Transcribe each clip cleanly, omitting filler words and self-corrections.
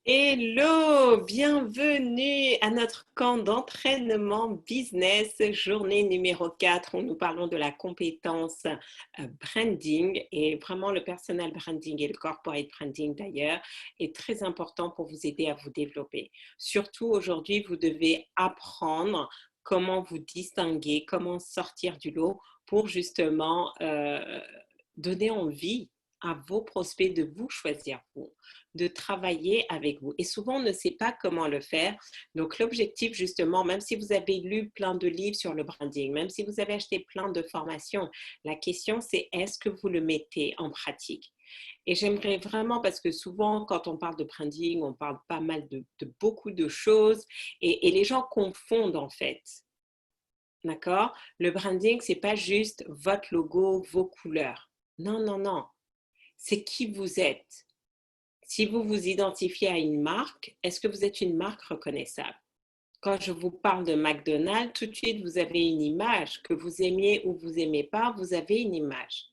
Hello, bienvenue à notre camp d'entraînement business, journée numéro 4 où nous parlons de la compétence branding et vraiment le personal branding et le corporate branding d'ailleurs est très important pour vous aider à vous développer. Surtout aujourd'hui, vous devez apprendre comment vous distinguer, comment sortir du lot pour justement donner envie à vos prospects de vous choisir vous, de travailler avec vous. Et souvent, on ne sait pas comment le faire. Donc, l'objectif, justement, même si vous avez lu plein de livres sur le branding, même si vous avez acheté plein de formations, la question, c'est est-ce que vous le mettez en pratique? Et j'aimerais vraiment, parce que souvent, quand on parle de branding, on parle pas mal de beaucoup de choses et les gens confondent en fait. D'accord? Le branding, c'est pas juste votre logo, vos couleurs. Non, non, non. C'est qui vous êtes. Si vous vous identifiez à une marque, est-ce que vous êtes une marque reconnaissable? Quand je vous parle de McDonald's, tout de suite, vous avez une image. Que vous aimiez ou vous aimez pas, vous avez une image.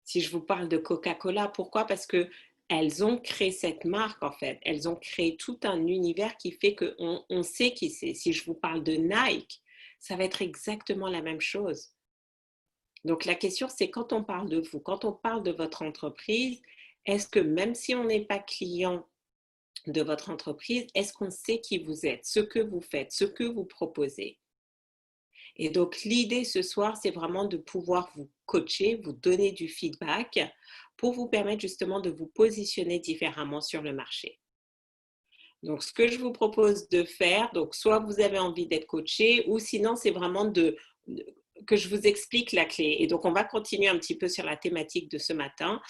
Si je vous parle de Coca-Cola, pourquoi? Parce que elles ont créé cette marque, en fait. Elles ont créé tout un univers qui fait qu'on sait qui c'est. Si je vous parle de Nike, ça va être exactement la même chose. Donc, la question, c'est quand on parle de vous, quand on parle de votre entreprise, est-ce que même si on n'est pas client de votre entreprise, est-ce qu'on sait qui vous êtes, ce que vous faites, ce que vous proposez? Et donc, l'idée ce soir, c'est vraiment de pouvoir vous coacher, vous donner du feedback pour vous permettre justement de vous positionner différemment sur le marché. Donc, ce que je vous propose de faire, donc soit vous avez envie d'être coaché ou sinon, c'est vraiment que je vous explique la clé. Et donc, on va continuer un petit peu sur la thématique de ce matin.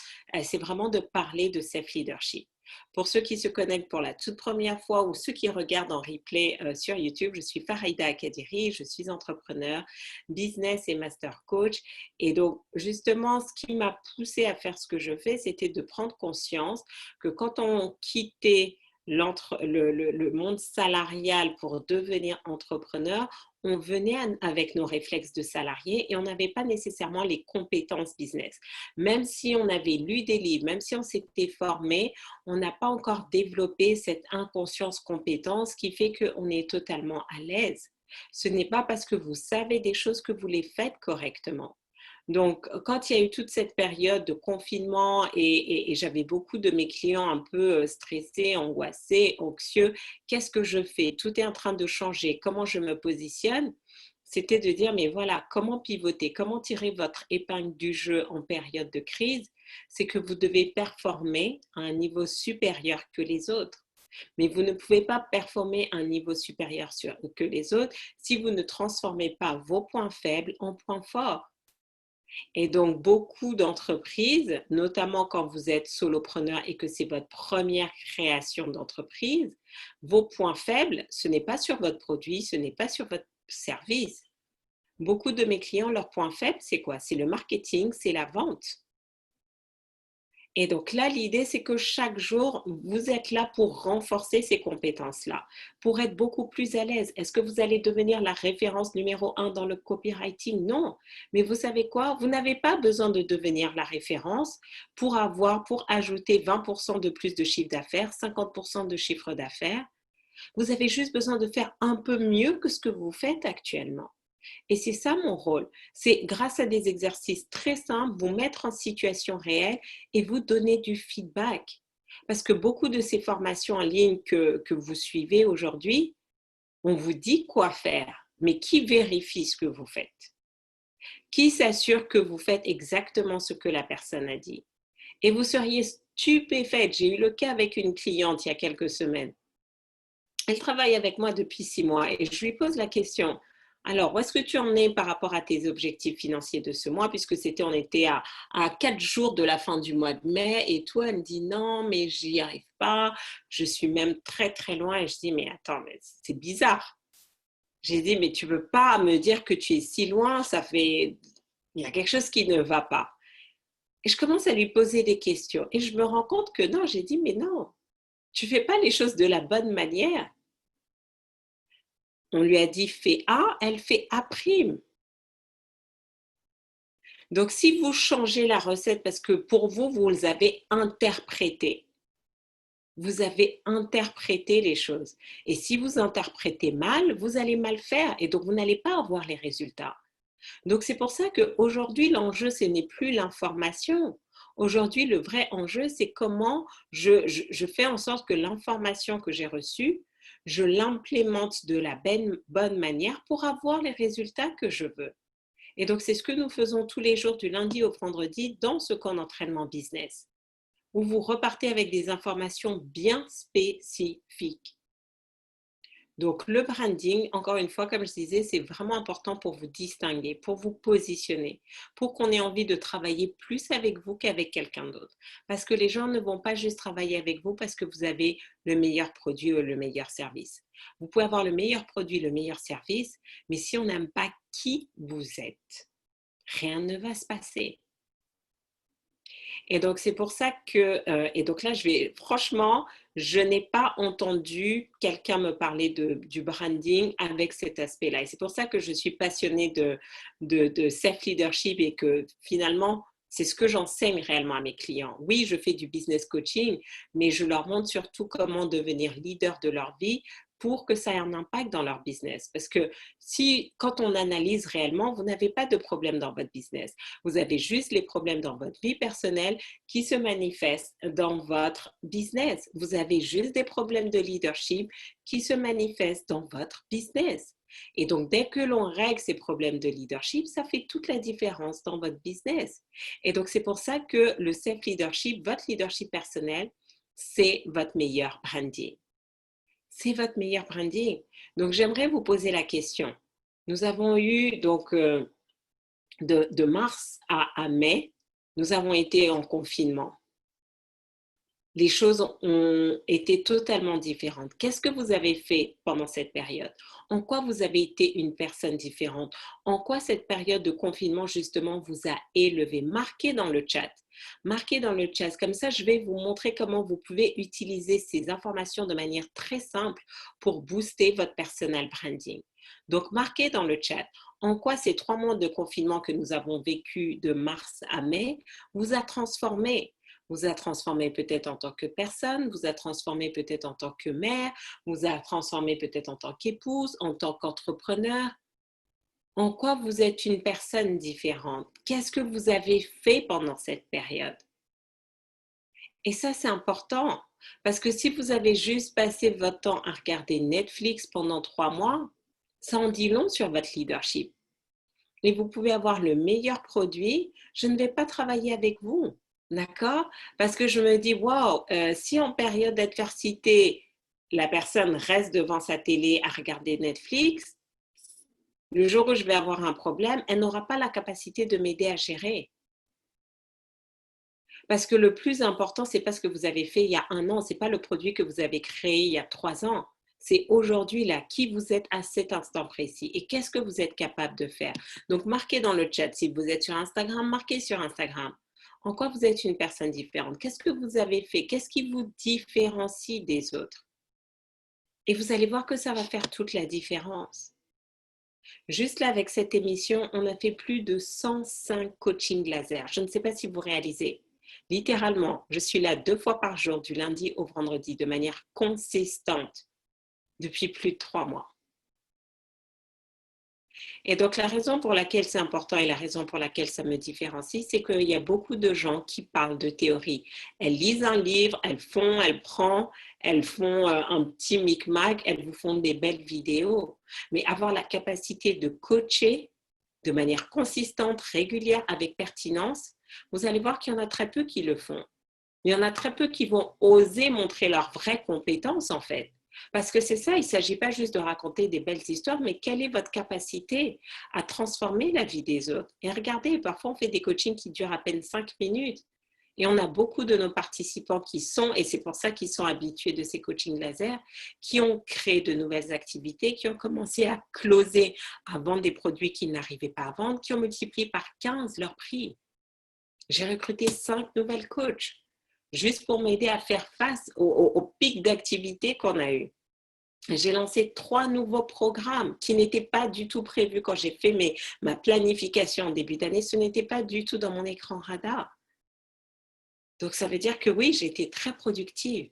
C'est vraiment de parler de self-leadership. Pour ceux qui se connectent pour la toute première fois ou ceux qui regardent en replay sur YouTube, je suis Farhaïda Akadiri, je suis entrepreneur, business et master coach. Et donc, justement, ce qui m'a poussée à faire ce que je fais, c'était de prendre conscience que quand on quittait le monde salarial pour devenir entrepreneur, on venait avec nos réflexes de salarié et on n'avait pas nécessairement les compétences business. Même si on avait lu des livres, même si on s'était formé, on n'a pas encore développé cette inconscience compétence qui fait qu'on est totalement à l'aise. Ce n'est pas parce que vous savez des choses que vous les faites correctement. Donc, quand il y a eu toute cette période de confinement et j'avais beaucoup de mes clients un peu stressés, angoissés, anxieux, qu'est-ce que je fais? Tout est en train de changer. Comment je me positionne? C'était de dire, mais voilà, comment pivoter? Comment tirer votre épingle du jeu en période de crise? C'est que vous devez performer à un niveau supérieur que les autres. Mais vous ne pouvez pas performer à un niveau supérieur que les autres si vous ne transformez pas vos points faibles en points forts. Et donc, beaucoup d'entreprises, notamment quand vous êtes solopreneur et que c'est votre première création d'entreprise, vos points faibles, ce n'est pas sur votre produit, ce n'est pas sur votre service. Beaucoup de mes clients, leur point faible, c'est quoi? C'est le marketing, c'est la vente. Et donc là, l'idée, c'est que chaque jour, vous êtes là pour renforcer ces compétences-là, pour être beaucoup plus à l'aise. Est-ce que vous allez devenir la référence numéro un dans le copywriting? Non. Mais vous savez quoi? Vous n'avez pas besoin de devenir la référence pour ajouter 20% de plus de chiffre d'affaires, 50% de chiffre d'affaires. Vous avez juste besoin de faire un peu mieux que ce que vous faites actuellement. Et c'est ça mon rôle. C'est grâce à des exercices très simples, vous mettre en situation réelle et vous donner du feedback. Parce que beaucoup de ces formations en ligne que vous suivez aujourd'hui, on vous dit quoi faire, mais qui vérifie ce que vous faites? Qui s'assure que vous faites exactement ce que la personne a dit? Et vous seriez stupéfaite. J'ai eu le cas avec une cliente il y a quelques semaines. Elle travaille avec moi depuis 6 mois et je lui pose la question. Alors, où est-ce que tu en es par rapport à tes objectifs financiers de ce mois, puisque on était à 4 jours de la fin du mois de mai, et toi, elle me dit non, mais j'y arrive pas, je suis même très très loin, et je dis, mais attends, mais c'est bizarre. J'ai dit, mais tu veux pas me dire que tu es si loin, il y a quelque chose qui ne va pas. Et je commence à lui poser des questions, et je me rends compte que non, j'ai dit, mais non, tu fais pas les choses de la bonne manière. On lui a dit fais A, elle fait A'. Donc, si vous changez la recette parce que pour vous, vous les avez interprétées, Vous avez interprété les choses. Et si vous interprétez mal, vous allez mal faire et donc vous n'allez pas avoir les résultats. Donc c'est pour ça qu'aujourd'hui, l'enjeu, ce n'est plus l'information. Aujourd'hui, le vrai enjeu, c'est comment je fais en sorte que l'information que j'ai reçue, je l'implémente de la bonne manière pour avoir les résultats que je veux. Et donc, c'est ce que nous faisons tous les jours du lundi au vendredi dans ce camp d'entraînement business, où vous repartez avec des informations bien spécifiques. Donc, le branding, encore une fois, comme je disais, c'est vraiment important pour vous distinguer, pour vous positionner, pour qu'on ait envie de travailler plus avec vous qu'avec quelqu'un d'autre. Parce que les gens ne vont pas juste travailler avec vous parce que vous avez le meilleur produit ou le meilleur service. Vous pouvez avoir le meilleur produit, le meilleur service, mais si on n'aime pas qui vous êtes, rien ne va se passer. Et donc, c'est pour ça que, et donc là, franchement, je n'ai pas entendu quelqu'un me parler du branding avec cet aspect-là. Et c'est pour ça que je suis passionnée de self-leadership et que finalement, c'est ce que j'enseigne réellement à mes clients. Oui, je fais du business coaching, mais je leur montre surtout comment devenir leader de leur vie pour que ça ait un impact dans leur business. Parce que quand on analyse réellement, vous n'avez pas de problème dans votre business. Vous avez juste les problèmes dans votre vie personnelle qui se manifestent dans votre business. Vous avez juste des problèmes de leadership qui se manifestent dans votre business. Et donc, dès que l'on règle ces problèmes de leadership, ça fait toute la différence dans votre business. Et donc, c'est pour ça que le self-leadership, votre leadership personnel, c'est votre meilleur branding. C'est votre meilleur branding. Donc, j'aimerais vous poser la question. Nous avons eu donc de mars à mai, nous avons été en confinement. Les choses ont été totalement différentes. Qu'est-ce que vous avez fait pendant cette période? En quoi vous avez été une personne différente? En quoi cette période de confinement, justement, vous a élevé? Marquez dans le chat. Marquez dans le chat. Comme ça, je vais vous montrer comment vous pouvez utiliser ces informations de manière très simple pour booster votre personal branding. Donc, marquez dans le chat en quoi ces 3 mois de confinement que nous avons vécu de mars à mai vous a transformé. Vous a transformé peut-être en tant que personne, vous a transformé peut-être en tant que mère, vous a transformé peut-être en tant qu'épouse, en tant qu'entrepreneur. En quoi vous êtes une personne différente? Qu'est-ce que vous avez fait pendant cette période? Et ça, c'est important parce que si vous avez juste passé votre temps à regarder Netflix pendant 3 mois, ça en dit long sur votre leadership. Et vous pouvez avoir le meilleur produit, je ne vais pas travailler avec vous. D'accord? Parce que je me dis, wow, si en période d'adversité, la personne reste devant sa télé à regarder Netflix, le jour où je vais avoir un problème, elle n'aura pas la capacité de m'aider à gérer. Parce que le plus important, c'est pas ce que vous avez fait il y a 1 an, c'est pas le produit que vous avez créé il y a 3 ans. C'est aujourd'hui là, qui vous êtes à cet instant précis et qu'est-ce que vous êtes capable de faire. Donc, marquez dans le chat. Si vous êtes sur Instagram, marquez sur Instagram. En quoi vous êtes une personne différente? Qu'est-ce que vous avez fait? Qu'est-ce qui vous différencie des autres? Et vous allez voir que ça va faire toute la différence. Juste là, avec cette émission, on a fait plus de 105 coachings laser. Je ne sais pas si vous réalisez. Littéralement, je suis là 2 fois par jour, du lundi au vendredi, de manière consistante, depuis plus de 3 mois. Et donc, la raison pour laquelle c'est important et la raison pour laquelle ça me différencie, c'est qu'il y a beaucoup de gens qui parlent de théorie. Elles lisent un livre, elles font un petit micmac, elles vous font des belles vidéos. Mais avoir la capacité de coacher de manière consistante, régulière, avec pertinence, vous allez voir qu'il y en a très peu qui le font. Il y en a très peu qui vont oser montrer leurs vraies compétences, en fait. Parce que c'est ça, il ne s'agit pas juste de raconter des belles histoires, mais quelle est votre capacité à transformer la vie des autres? Et regardez, parfois on fait des coachings qui durent à peine 5 minutes. Et on a beaucoup de nos participants qui sont, et c'est pour ça qu'ils sont habitués de ces coachings laser, qui ont créé de nouvelles activités, qui ont commencé à closer, à vendre des produits qu'ils n'arrivaient pas à vendre, qui ont multiplié par 15 leur prix. J'ai recruté 5 nouvelles coachs juste pour m'aider à faire face au pic d'activité qu'on a eu. J'ai lancé 3 nouveaux programmes qui n'étaient pas du tout prévus quand j'ai fait ma planification en début d'année. Ce n'était pas du tout dans mon écran radar. Donc, ça veut dire que oui, j'ai été très productive.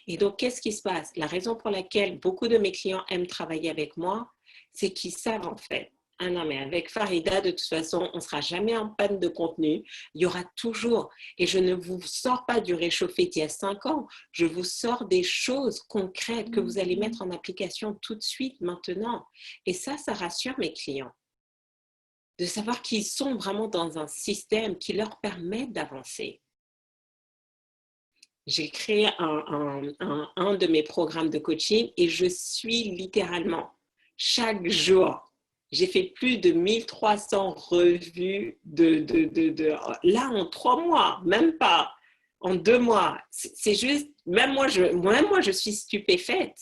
Et donc, qu'est-ce qui se passe? La raison pour laquelle beaucoup de mes clients aiment travailler avec moi, c'est qu'ils savent en fait. Ah non, mais avec Farida, de toute façon, on ne sera jamais en panne de contenu. Il y aura toujours, et je ne vous sors pas du réchauffé d'il y a 5 ans, je vous sors des choses concrètes que vous allez mettre en application tout de suite, maintenant. Et ça rassure mes clients. De savoir qu'ils sont vraiment dans un système qui leur permet d'avancer. J'ai créé un de mes programmes de coaching et je suis littéralement chaque jour. J'ai fait plus de 1300 revues là en 3 mois, même pas en 2 mois. C'est juste, même moi, je suis stupéfaite.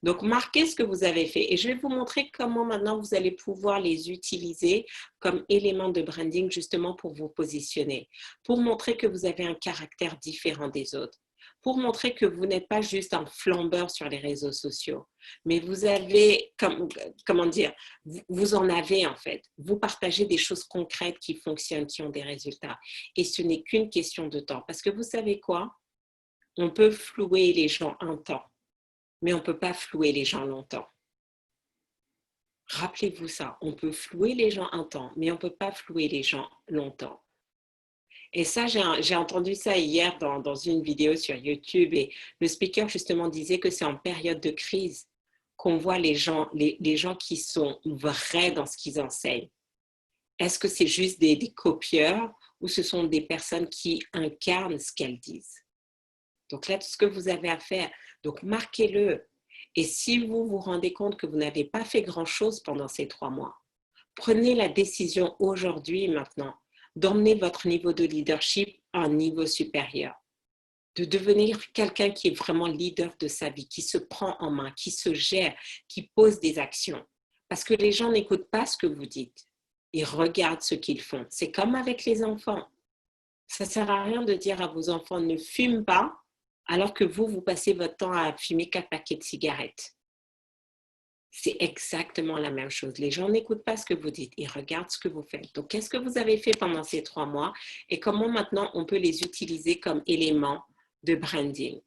Donc, marquez ce que vous avez fait et je vais vous montrer comment maintenant vous allez pouvoir les utiliser comme éléments de branding justement pour vous positionner, pour montrer que vous avez un caractère différent des autres, pour montrer que vous n'êtes pas juste un flambeur sur les réseaux sociaux, mais vous avez, comment dire, vous en avez en fait. Vous partagez des choses concrètes qui fonctionnent, qui ont des résultats. Et ce n'est qu'une question de temps. Parce que vous savez quoi? On peut flouer les gens un temps, mais on ne peut pas flouer les gens longtemps. Rappelez-vous ça, on peut flouer les gens un temps, mais on ne peut pas flouer les gens longtemps. Et ça, j'ai entendu ça hier dans une vidéo sur YouTube et le speaker justement disait que c'est en période de crise qu'on voit les gens qui sont vrais dans ce qu'ils enseignent. Est-ce que c'est juste des copieurs ou ce sont des personnes qui incarnent ce qu'elles disent? Donc là, tout ce que vous avez à faire, donc marquez-le. Et si vous vous rendez compte que vous n'avez pas fait grand-chose pendant ces 3 mois, prenez la décision aujourd'hui, maintenant, d'emmener votre niveau de leadership à un niveau supérieur, de devenir quelqu'un qui est vraiment leader de sa vie, qui se prend en main, qui se gère, qui pose des actions. Parce que les gens n'écoutent pas ce que vous dites, ils regardent ce qu'ils font. C'est comme avec les enfants. Ça ne sert à rien de dire à vos enfants ne fume pas, alors que vous passez votre temps à fumer 4 paquets de cigarettes. C'est exactement la même chose. Les gens n'écoutent pas ce que vous dites, ils regardent ce que vous faites. Donc, qu'est-ce que vous avez fait pendant ces 3 mois et comment maintenant on peut les utiliser comme éléments de branding?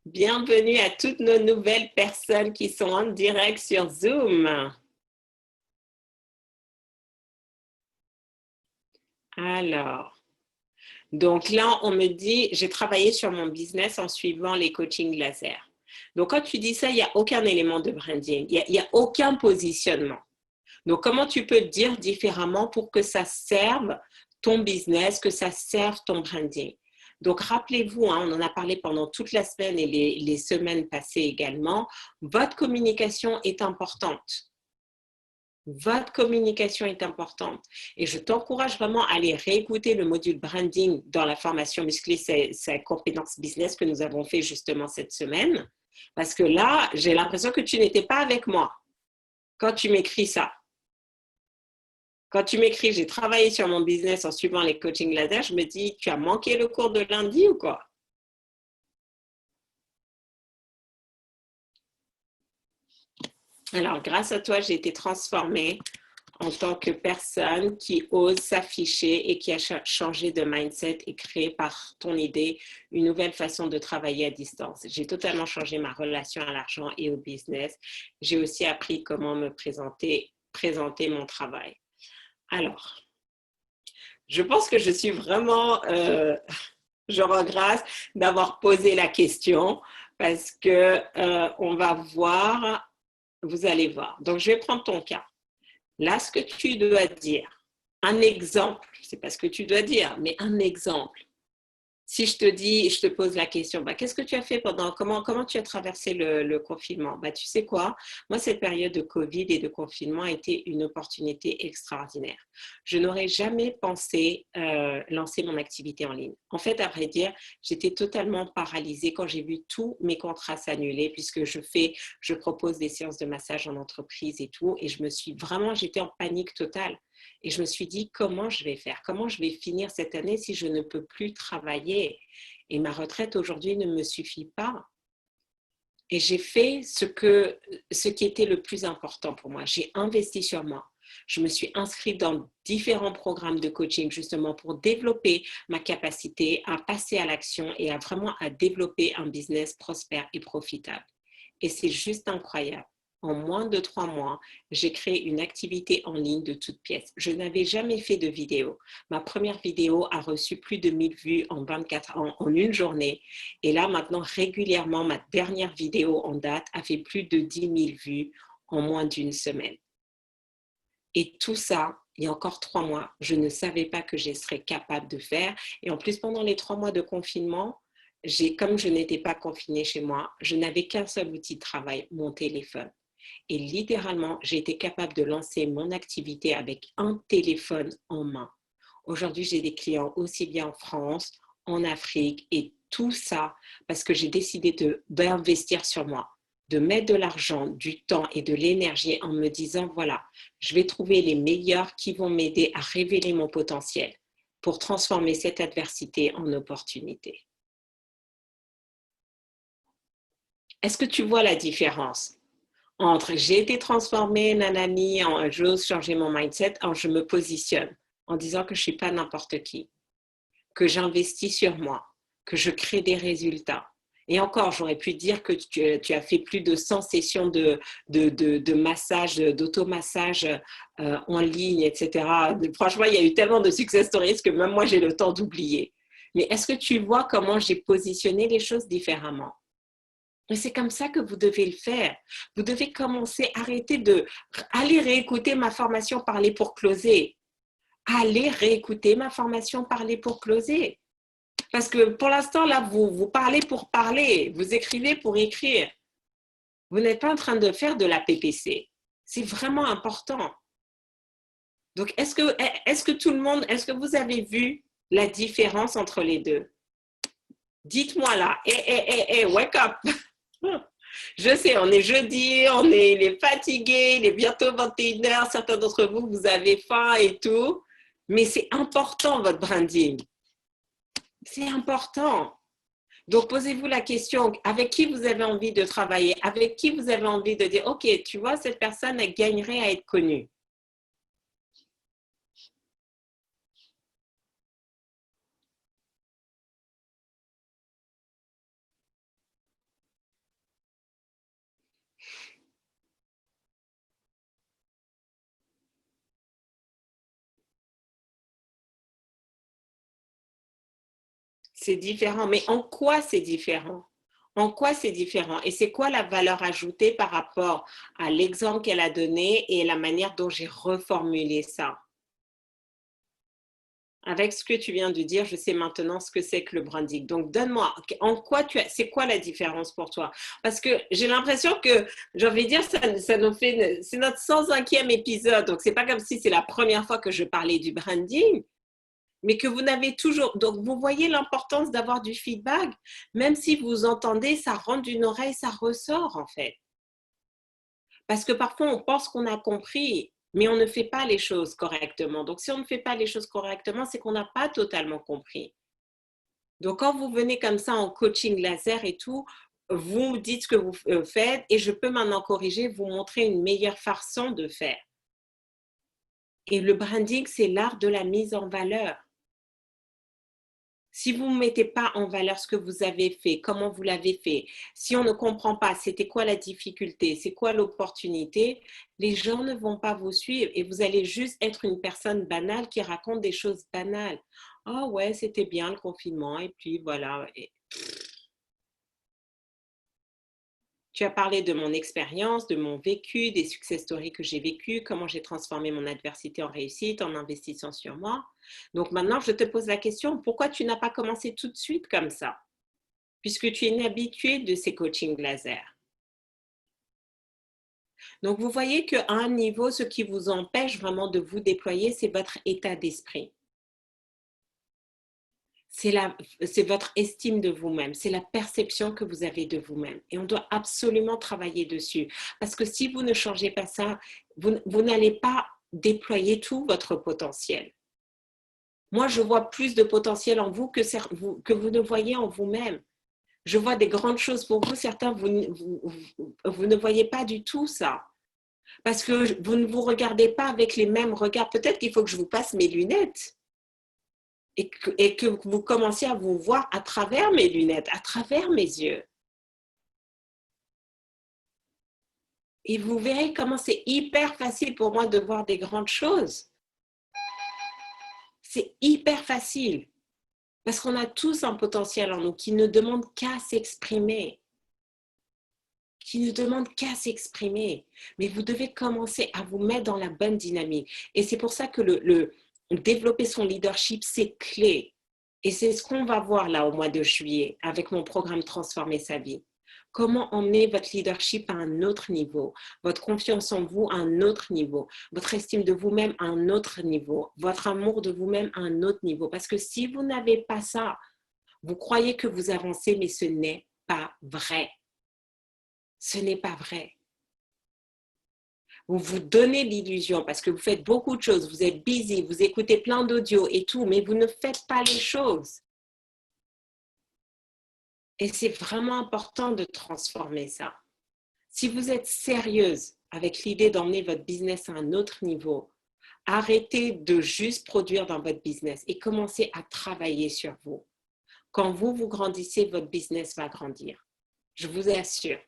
Bienvenue à toutes nos nouvelles personnes qui sont en direct sur Zoom. Alors, donc là, on me dit, j'ai travaillé sur mon business en suivant les coachings laser. Donc, quand tu dis ça, il n'y a aucun élément de branding, il n'y a aucun positionnement. Donc, comment tu peux le dire différemment pour que ça serve ton business, que ça serve ton branding? Donc, rappelez-vous, hein, on en a parlé pendant toute la semaine et les semaines passées également, votre communication est importante. Votre communication est importante. Et je t'encourage vraiment à aller réécouter le module branding dans la formation muscler sa compétence business que nous avons fait justement cette semaine. Parce que là, j'ai l'impression que tu n'étais pas avec moi quand tu m'écris ça. Quand tu m'écris, j'ai travaillé sur mon business en suivant les coachings laser, je me dis, tu as manqué le cours de lundi ou quoi? Alors, grâce à toi, j'ai été transformée en tant que personne qui ose s'afficher et qui a changé de mindset et créé par ton idée une nouvelle façon de travailler à distance. J'ai totalement changé ma relation à l'argent et au business. J'ai aussi appris comment me présenter mon travail. Alors, je pense que je suis vraiment, je regrette d'avoir posé la question parce que on va voir, vous allez voir. Donc, je vais prendre ton cas. Là, ce que tu dois dire, un exemple, c'est pas ce que tu dois dire, mais un exemple. Si je te dis, je te pose la question, qu'est-ce que tu as fait comment tu as traversé le confinement? Tu sais quoi? Moi, cette période de Covid et de confinement a été une opportunité extraordinaire. Je n'aurais jamais pensé lancer mon activité en ligne. En fait, à vrai dire, j'étais totalement paralysée quand j'ai vu tous mes contrats s'annuler puisque je propose des séances de massage en entreprise et tout. Et j'étais en panique totale. Et je me suis dit, comment je vais faire? Comment je vais finir cette année si je ne peux plus travailler? Et ma retraite aujourd'hui ne me suffit pas. Et j'ai fait ce qui était le plus important pour moi. J'ai investi sur moi. Je me suis inscrite dans différents programmes de coaching justement pour développer ma capacité à passer à l'action et à vraiment à développer un business prospère et profitable. Et c'est juste incroyable. En moins de 3 mois, j'ai créé une activité en ligne de toutes pièces. Je n'avais jamais fait de vidéo. Ma première vidéo a reçu plus de 1000 vues en 24 ans, en une journée. Et là, maintenant, régulièrement, ma dernière vidéo en date a fait plus de 10 000 vues en moins d'une semaine. Et tout ça, il y a encore 3 mois, je ne savais pas que je serais capable de faire. Et en plus, pendant les 3 mois de confinement, comme je n'étais pas confinée chez moi, je n'avais qu'un seul outil de travail, mon téléphone. Et littéralement, j'ai été capable de lancer mon activité avec un téléphone en main. Aujourd'hui, j'ai des clients aussi bien en France, en Afrique et tout ça parce que j'ai décidé d'investir sur moi, de mettre de l'argent, du temps et de l'énergie en me disant, voilà, je vais trouver les meilleurs qui vont m'aider à révéler mon potentiel pour transformer cette adversité en opportunité. Est-ce que tu vois la différence entre j'ai été transformée, nanani, j'ose changer mon mindset, je me positionne en disant que je ne suis pas n'importe qui, que j'investis sur moi, que je crée des résultats. Et encore, j'aurais pu dire que tu as fait plus de 100 sessions de massage, d'automassage en ligne, etc. Franchement, il y a eu tellement de success stories que même moi, j'ai le temps d'oublier. Mais est-ce que tu vois comment j'ai positionné les choses différemment? Et c'est comme ça que vous devez le faire. Vous devez commencer, arrêter aller réécouter ma formation Parler pour closer. Allez réécouter ma formation Parler pour closer. Parce que pour l'instant, là, vous parlez pour parler. Vous écrivez pour écrire. Vous n'êtes pas en train de faire de la PPC. C'est vraiment important. Donc, est-ce que tout le monde, est-ce que vous avez vu la différence entre les deux? Dites-moi là. Wake up! Je sais, on est jeudi, il est fatigué, il est bientôt 21h, certains d'entre vous, vous avez faim et tout, mais c'est important votre branding. C'est important. Donc, posez-vous la question, avec qui vous avez envie de travailler, avec qui vous avez envie de dire, OK, tu vois, cette personne, elle gagnerait à être connue. C'est différent, mais en quoi c'est différent? En quoi c'est différent? Et c'est quoi la valeur ajoutée par rapport à l'exemple qu'elle a donné et la manière dont j'ai reformulé ça? Avec ce que tu viens de dire, je sais maintenant ce que c'est que le branding. Donc, donne-moi, en quoi c'est quoi la différence pour toi? Parce que j'ai l'impression que, j'ai envie de dire, ça nous fait, c'est notre 105e épisode. Donc, c'est pas comme si c'est la première fois que je parlais du branding, mais que vous n'avez toujours, donc vous voyez l'importance d'avoir du feedback. Même si vous entendez, ça rentre d'une oreille, ça ressort en fait. Parce que parfois, on pense qu'on a compris, mais on ne fait pas les choses correctement. Donc, si on ne fait pas les choses correctement, c'est qu'on n'a pas totalement compris. Donc, quand vous venez comme ça en coaching laser et tout, vous dites ce que vous faites et je peux maintenant corriger, vous montrer une meilleure façon de faire. Et le branding, c'est l'art de la mise en valeur. Si vous ne mettez pas en valeur ce que vous avez fait, comment vous l'avez fait, si on ne comprend pas c'était quoi la difficulté, c'est quoi l'opportunité, les gens ne vont pas vous suivre et vous allez juste être une personne banale qui raconte des choses banales. Ah ouais, c'était bien le confinement et puis voilà. Tu as parlé de mon expérience, de mon vécu, des success stories que j'ai vécues, comment j'ai transformé mon adversité en réussite en investissant sur moi. Donc maintenant, je te pose la question, pourquoi tu n'as pas commencé tout de suite comme ça? Puisque tu es une habituée de ces coachings laser. Donc, vous voyez qu'à un niveau, ce qui vous empêche vraiment de vous déployer, c'est votre état d'esprit. C'est votre estime de vous-même, c'est la perception que vous avez de vous-même. Et on doit absolument travailler dessus. Parce que si vous ne changez pas ça, vous n'allez pas déployer tout votre potentiel. Moi, je vois plus de potentiel en vous que vous ne voyez en vous-même. Je vois des grandes choses pour vous. Certains, vous ne voyez pas du tout ça. Parce que vous ne vous regardez pas avec les mêmes regards. Peut-être qu'il faut que je vous passe mes lunettes et que vous commenciez à vous voir à travers mes lunettes, à travers mes yeux. Et vous verrez comment c'est hyper facile pour moi de voir des grandes choses. C'est hyper facile. Parce qu'on a tous un potentiel en nous qui ne demande qu'à s'exprimer. Mais vous devez commencer à vous mettre dans la bonne dynamique. Et c'est pour ça que développer son leadership, c'est clé. Et c'est ce qu'on va voir là au mois de juillet avec mon programme Transformer sa vie. Comment emmener votre leadership à un autre niveau, votre confiance en vous à un autre niveau, votre estime de vous-même à un autre niveau, votre amour de vous-même à un autre niveau. Parce que si vous n'avez pas ça, vous croyez que vous avancez, mais ce n'est pas vrai. Ce n'est pas vrai. Vous vous donnez l'illusion parce que vous faites beaucoup de choses, vous êtes busy, vous écoutez plein d'audio et tout, mais vous ne faites pas les choses. Et c'est vraiment important de transformer ça. Si vous êtes sérieuse avec l'idée d'emmener votre business à un autre niveau, arrêtez de juste produire dans votre business et commencez à travailler sur vous. Quand vous grandissez, votre business va grandir. Je vous assure.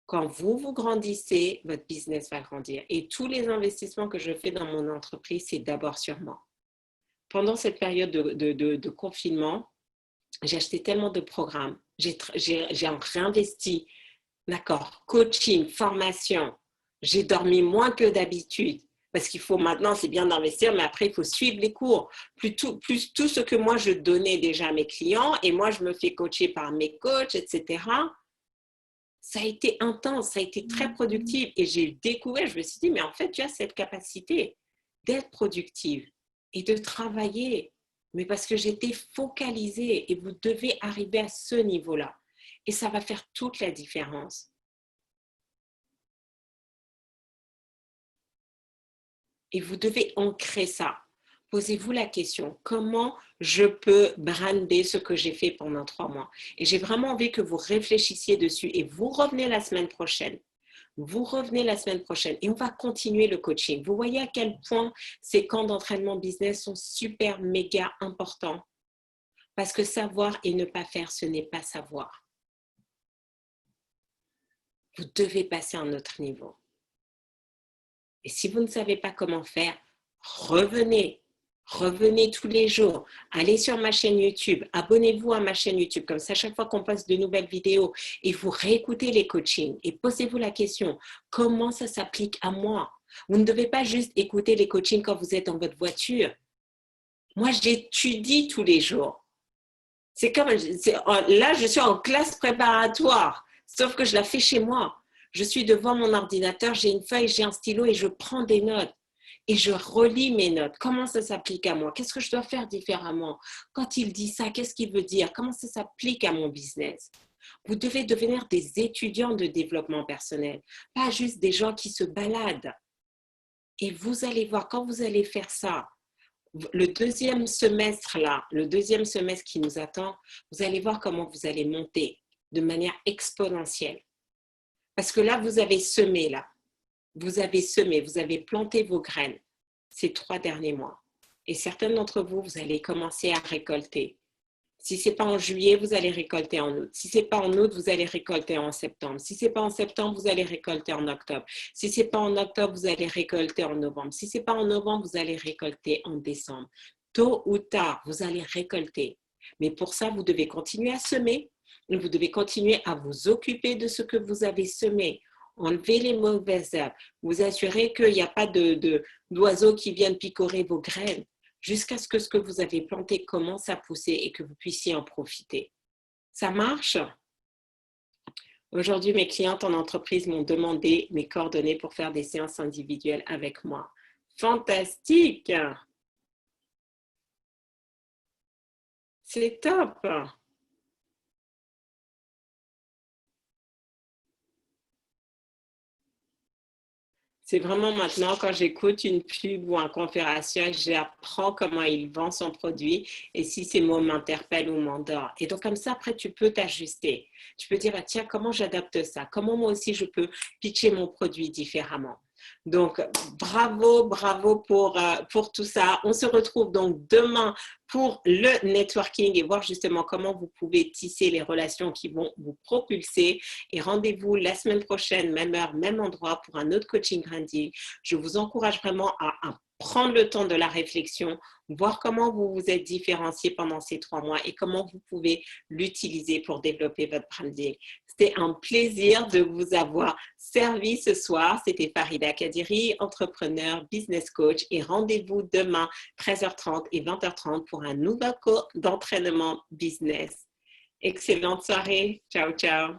Quand vous grandissez, votre business va grandir. Et tous les investissements que je fais dans mon entreprise, c'est d'abord sur moi. Pendant cette période de confinement, j'ai acheté tellement de programmes. J'ai réinvesti, d'accord, coaching, formation. J'ai dormi moins que d'habitude. Parce qu'il faut maintenant, c'est bien d'investir, mais après, il faut suivre les cours. Plus tout ce que moi, je donnais déjà à mes clients, et moi, je me fais coacher par mes coachs, etc. Ça a été intense, ça a été très productif. Et j'ai découvert, je me suis dit, mais en fait, tu as cette capacité d'être productive et de travailler. Mais parce que j'étais focalisée et vous devez arriver à ce niveau-là. Et ça va faire toute la différence. Et vous devez ancrer ça. Posez-vous la question, comment je peux brander ce que j'ai fait pendant 3 mois? Et j'ai vraiment envie que vous réfléchissiez dessus et vous revenez la semaine prochaine. Et on va continuer le coaching. Vous voyez à quel point ces camps d'entraînement business sont super, méga importants. Parce que savoir et ne pas faire, ce n'est pas savoir. Vous devez passer à un autre niveau. Et si vous ne savez pas comment faire, revenez tous les jours. Allez sur ma chaîne YouTube. Abonnez-vous à ma chaîne YouTube. Comme ça, chaque fois qu'on poste de nouvelles vidéos et vous réécoutez les coachings et posez-vous la question, comment ça s'applique à moi? Vous ne devez pas juste écouter les coachings quand vous êtes dans votre voiture. Moi, j'étudie tous les jours. Là, je suis en classe préparatoire, sauf que je la fais chez moi. Je suis devant mon ordinateur, j'ai une feuille, j'ai un stylo et je prends des notes. Et je relis mes notes. Comment ça s'applique à moi? Qu'est-ce que je dois faire différemment? Quand il dit ça, qu'est-ce qu'il veut dire? Comment ça s'applique à mon business? Vous devez devenir des étudiants de développement personnel, pas juste des gens qui se baladent. Et vous allez voir, quand vous allez faire ça, le deuxième semestre qui nous attend, vous allez voir comment vous allez monter de manière exponentielle. Parce que là, vous avez semé, vous avez planté vos graines ces 3 derniers mois. Et certains d'entre vous, vous allez commencer à récolter. Si ce n'est pas en juillet, vous allez récolter en août. Si ce n'est pas en août, vous allez récolter en septembre. Si ce n'est pas en septembre, vous allez récolter en octobre. Si ce n'est pas en octobre, vous allez récolter en novembre. Si ce n'est pas en novembre, vous allez récolter en décembre. Tôt ou tard, vous allez récolter. Mais pour ça, vous devez continuer à semer. Et vous devez continuer à vous occuper de ce que vous avez semé. Enlevez les mauvaises herbes. Vous assurez qu'il n'y a pas d'oiseaux qui viennent picorer vos graines, jusqu'à ce que vous avez planté commence à pousser et que vous puissiez en profiter. Ça marche? Aujourd'hui, mes clientes en entreprise m'ont demandé mes coordonnées pour faire des séances individuelles avec moi. Fantastique! C'est top! C'est vraiment maintenant, quand j'écoute une pub ou un conférencier, j'apprends comment il vend son produit et si ces mots m'interpellent ou m'endorment. Et donc, comme ça, après, tu peux t'ajuster. Tu peux dire, ah, tiens, comment j'adapte ça? Comment moi aussi, je peux pitcher mon produit différemment? Donc, bravo, bravo pour tout ça. On se retrouve donc demain pour le networking et voir justement comment vous pouvez tisser les relations qui vont vous propulser. Et rendez-vous la semaine prochaine, même heure, même endroit, pour un autre coaching branding. Je vous encourage vraiment à prendre le temps de la réflexion, voir comment vous vous êtes différencié pendant ces 3 mois et comment vous pouvez l'utiliser pour développer votre branding. C'était un plaisir de vous avoir servi ce soir. C'était Farida Kadiri, entrepreneur, business coach, et rendez-vous demain 13h30 et 20h30 pour un nouveau cours d'entraînement business. Excellente soirée. Ciao, ciao.